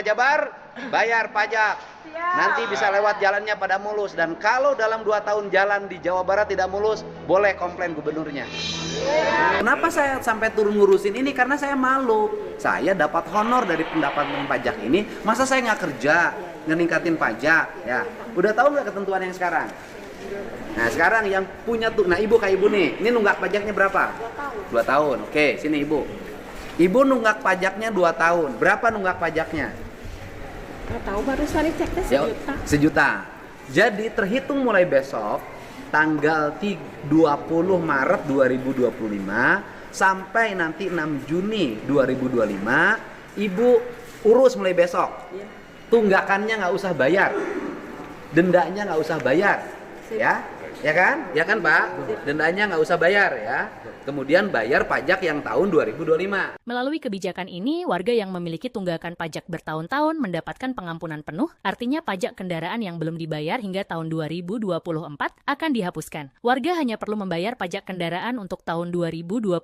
Jabar, bayar pajak. Nanti bisa lewat jalannya pada mulus. Dan kalau dalam 2 tahun jalan di Jawa Barat tidak mulus, boleh komplain gubernurnya. Kenapa saya sampai turun ngurusin ini? Karena saya malu. Saya dapat honor dari pendapatan pajak ini. Masa saya nggak kerja, ngeningkatin pajak? Ya, udah tahu nggak ketentuan yang sekarang? Nah sekarang yang punya tuh, nah ibu kayak ibu nih, ini nunggak pajaknya berapa? 2 tahun. Oke, sini ibu. Ibu nunggak pajaknya 2 tahun. Berapa nunggak pajaknya? Nggak tahu, barusan diceknya sejuta. Sejuta. Jadi terhitung mulai besok tanggal 20 Maret 2025 sampai nanti 6 Juni 2025 ibu urus mulai besok. Tunggakannya nggak usah bayar, dendanya nggak usah bayar, ya kan Pak? Dendanya nggak usah bayar ya. Kemudian bayar pajak yang tahun 2025. Melalui kebijakan ini, warga yang memiliki tunggakan pajak bertahun-tahun mendapatkan pengampunan penuh, artinya pajak kendaraan yang belum dibayar hingga tahun 2024 akan dihapuskan. Warga hanya perlu membayar pajak kendaraan untuk tahun 2025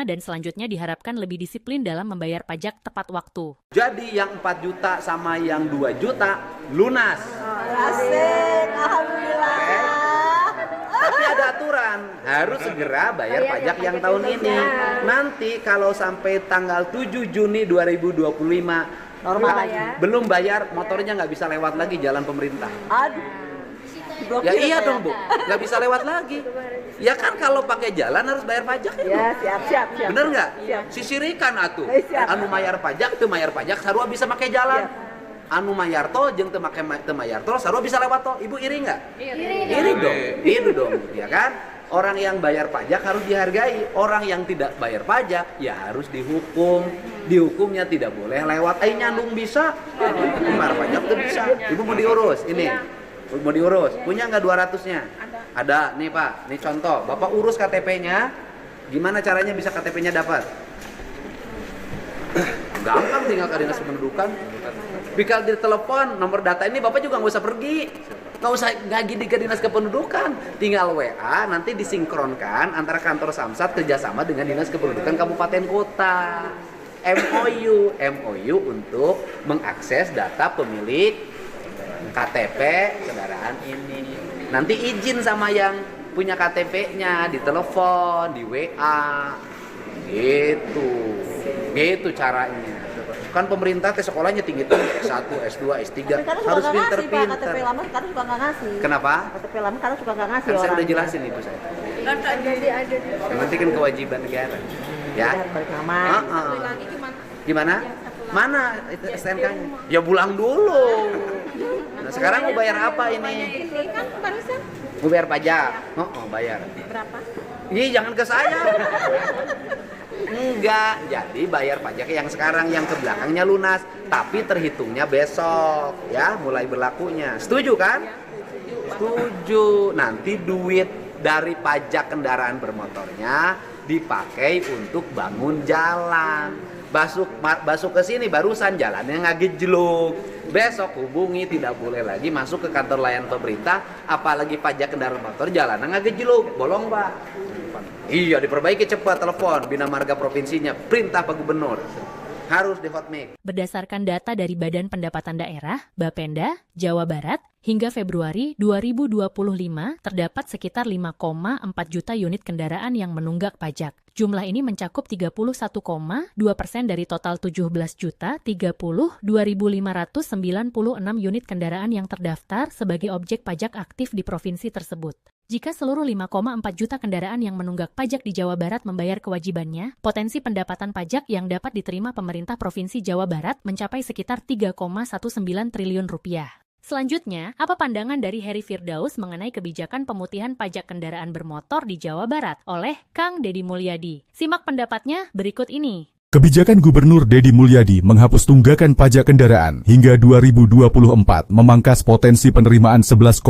dan selanjutnya diharapkan lebih disiplin dalam membayar pajak tepat waktu. Jadi yang 4 juta sama yang 2 juta lunas. Asik, alhamdulillah. Tapi ada aturan, harus segera bayar pajak yang tahun ini. Nanti kalau sampai tanggal 7 Juni 2025 belum bayar, motornya nggak bisa lewat lagi jalan pemerintah. Aduh. Ya iya dong Bu, nggak bisa lewat lagi. Ya kan kalau pakai jalan harus bayar pajak ya. Siap. Bener nggak? Sisirikan atuh. Anu mayar pajak, tuh mayar pajak, sarua bisa pakai jalan. Anu mayar tol jeung teu mayar tol sarua bisa lewat tol. Ibu iri nggak? Iri dong, ya kan? Orang yang bayar pajak harus dihargai. Orang yang tidak bayar pajak ya harus dihukum. Dihukumnya tidak boleh lewat. Nyandung bisa, bayar pajak tuh bisa. Ibu mau diurus ini. Mau diurus. Punya nggak 200-nya? Ada nih Pak. Nih contoh. Bapak urus KTP-nya. Gimana caranya bisa KTP-nya dapat? Gampang, tinggal ke dinas kependudukan. Bikal di telepon nomor data ini Bapak juga nggak usah pergi, nggak usah ngagi di dinas kependudukan, tinggal WA nanti disinkronkan antara kantor Samsat kerjasama dengan dinas kependudukan kabupaten kota. MOU untuk mengakses data pemilik KTP kendaraan ini. Nanti izin sama yang punya KTP-nya di telepon, di WA, gitu caranya. Kan pemerintah sekolahnya tinggi S1, S2, S3 harus pinter-pinter. KTP lama sekarang suka nggak ngasih. Kenapa? KTP lama sekarang suka nggak ngasih. Kan saya udah jelasin itu saya. Nanti kan kewajiban negara. Ya. Balik nama. Gimana? Mana itu STNK-nya? Ya pulang dulu. Nah, sekarang mau bayar apa ini? Mau bayar pajak. Bayar. Berapa? Ih, jangan ke saya. Enggak, jadi bayar pajak yang sekarang, yang ke belakangnya lunas, tapi terhitungnya besok, ya, mulai berlakunya. Setuju kan? Setuju. Nanti duit dari pajak kendaraan bermotornya dipakai untuk bangun jalan. Masuk ke sini barusan jalannya nggak gejluk. Besok hubungi, tidak boleh lagi masuk ke kantor layanan pemerintah, apalagi pajak kendaraan motor jalannya nggak gejluk, bolong Pak. Iya, diperbaiki cepat, telepon Bina Marga provinsinya, perintah Pak Gubernur. Harus di hotmix. Berdasarkan data dari Badan Pendapatan Daerah, Bapenda, Jawa Barat, hingga Februari 2025 terdapat sekitar 5,4 juta unit kendaraan yang menunggak pajak. Jumlah ini mencakup 31,2% dari total 17.032.596 unit kendaraan yang terdaftar sebagai objek pajak aktif di provinsi tersebut. Jika seluruh 5,4 juta kendaraan yang menunggak pajak di Jawa Barat membayar kewajibannya, potensi pendapatan pajak yang dapat diterima pemerintah Provinsi Jawa Barat mencapai sekitar 3,19 triliun rupiah. Selanjutnya, apa pandangan dari Heri Firdaus mengenai kebijakan pemutihan pajak kendaraan bermotor di Jawa Barat oleh Kang Deddy Mulyadi? Simak pendapatnya berikut ini. Kebijakan Gubernur Deddy Mulyadi menghapus tunggakan pajak kendaraan hingga 2024 memangkas potensi penerimaan 11,04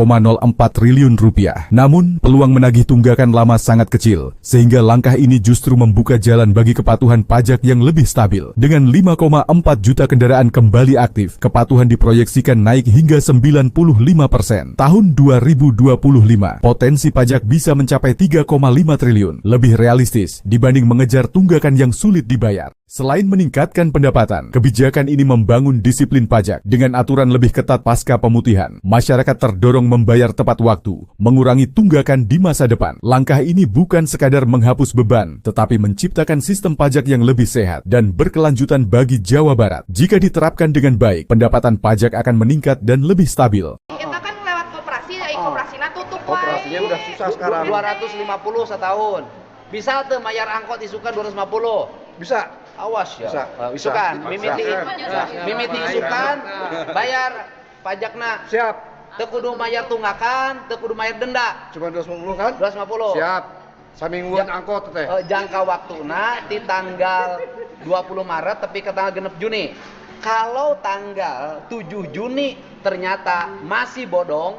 triliun rupiah. Namun, peluang menagih tunggakan lama sangat kecil, sehingga langkah ini justru membuka jalan bagi kepatuhan pajak yang lebih stabil. Dengan 5,4 juta kendaraan kembali aktif, kepatuhan diproyeksikan naik hingga 95%. Tahun 2025, potensi pajak bisa mencapai 3,5 triliun, lebih realistis dibanding mengejar tunggakan yang sulit dibayar. bayar. Selain meningkatkan pendapatan, kebijakan ini membangun disiplin pajak. Dengan aturan lebih ketat pasca pemutihan, masyarakat terdorong membayar tepat waktu, mengurangi tunggakan di masa depan. Langkah ini bukan sekadar menghapus beban, tetapi menciptakan sistem pajak yang lebih sehat dan berkelanjutan bagi Jawa Barat. Jika diterapkan dengan baik, pendapatan pajak akan meningkat dan lebih stabil. Kita kan lewat koperasi, koperasinya tutup wae. Koperasinya udah susah sekarang. 250 setahun. Bisa tuh bayar angkot isukan 250. Bisa. Awas ya. Bisa. Isukan, Bisa. mimiti. Bisa. Mimiti isukan, bayar pajakna. Siap. Teu kudu bayar tunggakan, teu kudu bayar denda. Cuma 250 kan? 250. Siap. Samingguan angkot teh. Jangka waktuna di tanggal 20 Maret tapi ke tanggal genep Juni. Kalau tanggal 7 Juni ternyata masih bodong,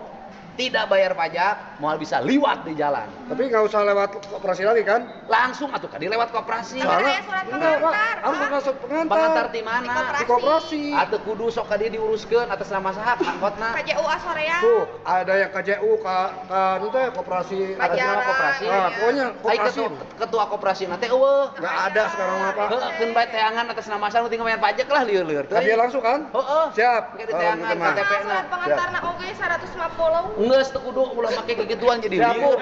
tidak bayar pajak, mau bisa liwat di jalan. Tapi nggak usah lewat koperasi lagi kan? Langsung atuh tadi lewat koperasi. Soalnya surat enggak, Pak. pengantar, Harus masuk pengantar. Pengantar di mana? Di koperasi. Atuh kudu sok ka dieu diuruskeun atas nama saha angkotna. KJU Asorean. Tuh, ada yang KJU, itu teh koperasi. Atas nama Pajara. koperasi. Nah, pokoknya Ai koperasi. ketua koperasi nanti eueuh. Nggak ada sekarang apa? Heeh, keun bae teangan atas nama saha nu tinggal bayar pajak lah lieur-lieur teh. Dia langsung kan? Heeh. Siap. Oke, di teangan Gitu mah. KTP-na. Surat pengantarna oge 150. Ngeus teu kudu ulah make kegituan jadi Siap, Bu. liur.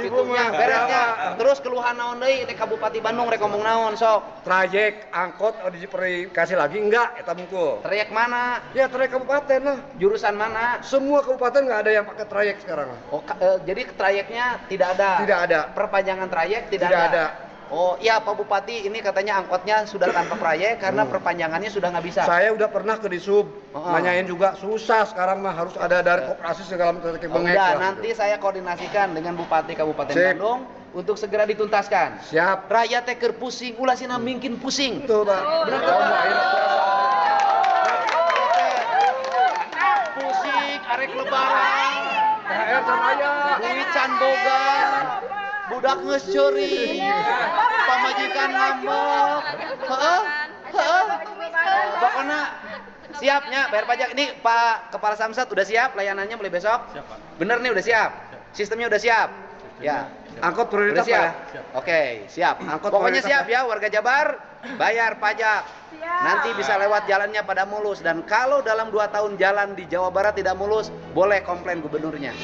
Ibu mah. Beresnya. Terus keluhan naon deui di Kabupaten Bandung rek ngomong naon sok. Trayek angkot dikasih lagi enggak? Eta mungkul. Trayek mana? Ya trayek kabupaten lah. Jurusan mana? Semua kabupaten nggak ada yang pakai trayek sekarang. Oh, jadi trayeknya tidak ada. Tidak ada. Perpanjangan trayek tidak, Tidak ada. Oh iya Pak Bupati, ini katanya angkotnya sudah tanpa trayek karena perpanjangannya sudah nggak bisa. Saya udah pernah ke Disub, Oh. nanyain juga susah sekarang mah harus ada dari koperasi segala macam Oh, udah, nanti saya koordinasikan dengan Bupati Kabupaten Sip. Bandung untuk segera dituntaskan. Siap. Rakyat teh keur pusing, ulah sina mungkin pusing. Betul, Pak. Pusing, arek lebaran. THR sama Duit can boga. Budak geus ceuri. Pamajikan ngambek. Heeh. Heeh. Pokoknya siapnya bayar pajak. Ini Pak Kepala Samsat udah siap layanannya mulai besok? Siap, Pak. Bener nih udah siap. Sistemnya udah siap. Ya. Angkot Udah prioritas Pak ya? siap. Oke, siap. Angkot Pokoknya prioritas siap ya warga Jabar, bayar pajak. Nanti bisa lewat jalannya pada mulus, dan kalau dalam 2 tahun jalan di Jawa Barat tidak mulus, boleh komplain gubernurnya.